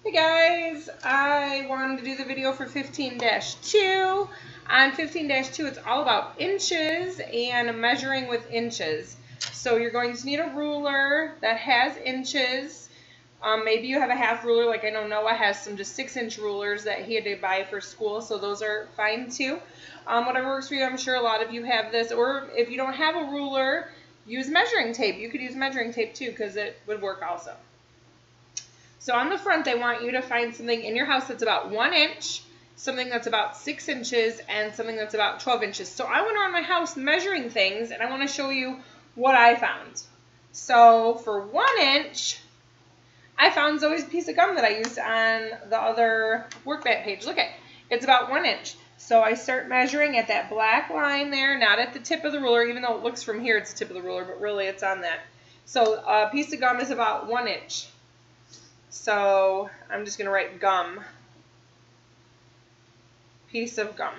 Hey guys, I wanted to do the video for 15-2. On 15-2, it's all about inches and measuring with inches. So you're going to need a ruler that has inches. Maybe you have a half ruler, like I know Noah has some just 6-inch rulers that he had to buy for school, so those are fine too. Whatever works for you, I'm sure a lot of you have this. Or if you don't have a ruler, use measuring tape. You could use measuring tape too, because it would work also. So on the front, I want you to find something in your house that's about 1 inch, something that's about 6 inches, and something that's about 12 inches. So I went around my house measuring things, and I want to show you what I found. So for 1 inch, I found Zoe's piece of gum that I used on the other workbag page. Look at it. It's about 1 inch. So I start measuring at that black line there, not at the tip of the ruler, even though it looks from here it's the tip of the ruler, but really it's on that. So a piece of gum is about 1 inch. So I'm just going to write gum. Piece of gum.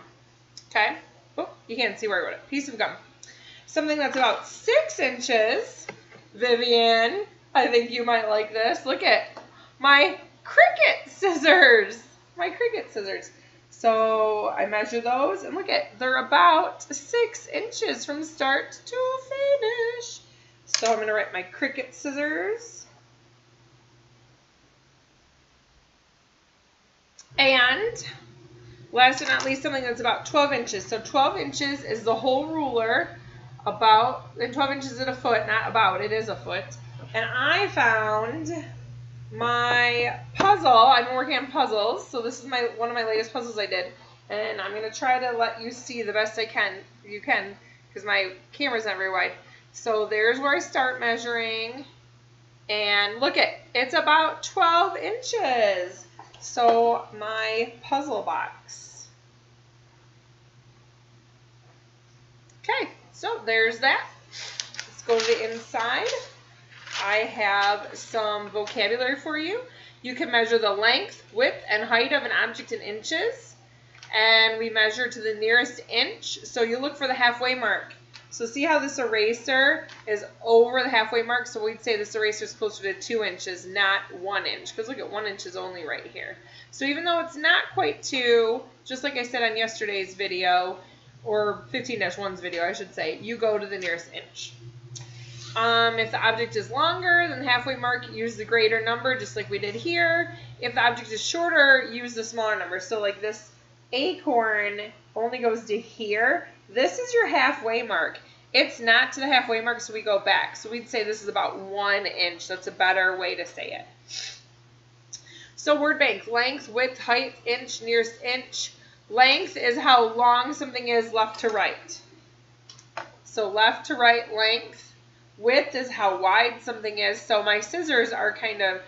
Okay? Oh, you can't see where I wrote it. Piece of gum. Something that's about 6 inches. Vivian, I think you might like this. Look at my Cricut scissors. My Cricut scissors. So I measure those and look at, they're about 6 inches from start to finish. So I'm going to write my Cricut scissors. And last but not least, something that's about 12 inches. So 12 inches is the whole ruler, and 12 inches is a foot, not about, it is a foot. And I found my puzzle. I've been working on puzzles, so this is one of my latest puzzles I did. And I'm going to try to let you see the best I can, because my camera's not very wide. So there's where I start measuring. And look at, it's about 12 inches. So my puzzle box. Okay, so there's that. Let's go to the inside. I have some vocabulary for you. You can measure the length, width, and height of an object in inches. And we measure to the nearest inch. So you look for the halfway mark. So see how this eraser is over the halfway mark? So we'd say this eraser is closer to 2 inches, not 1 inch. Because look at 1 inch is only right here. So even though it's not quite 2, just like I said on yesterday's video, or 15-1's video, I should say, you go to the nearest inch. If the object is longer than the halfway mark, use the greater number, just like we did here. If the object is shorter, use the smaller number. So like this acorn only goes to here. This is your halfway mark. It's not to the halfway mark, so we go back. So we'd say this is about 1 inch. That's a better way to say it. So word bank, length, width, height, inch, nearest inch. Length is how long something is left to right. So left to right length. Width is how wide something is. So my scissors are kind of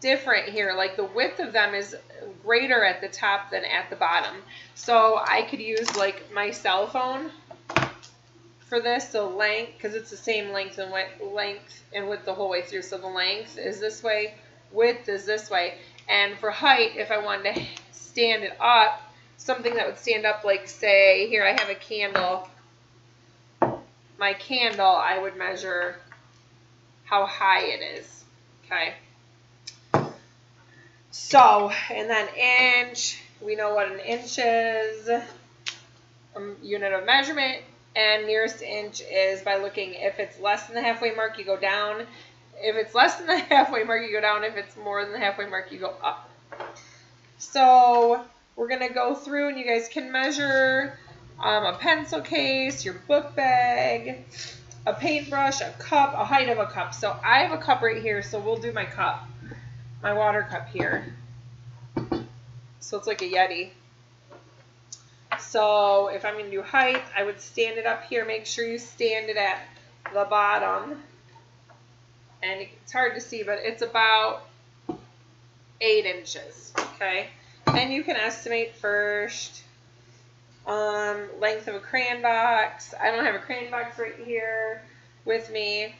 different here. Like the width of them is greater at the top than at the bottom. So I could use like my cell phone for this. So length, because it's the same length and width the whole way through. So the length is this way. Width is this way. And for height, if I wanted to stand it up, something that would stand up, like say, here I have a candle. My candle, I would measure how high it is. Okay. So, and then inch, we know what an inch is, unit of measurement, and nearest inch is by looking, if it's less than the halfway mark, you go down. If it's less than the halfway mark, you go down. If it's more than the halfway mark, you go up. So we're going to go through, and you guys can measure a pencil case, your book bag, a paintbrush, a cup, a height of a cup. So I have a cup right here, so we'll do my cup, my water cup here. So it's like a Yeti. So if I'm going to do height, I would stand it up here. Make sure you stand it at the bottom. And it's hard to see, but it's about 8 inches, okay? And you can estimate first length of a crayon box. I don't have a crayon box right here with me.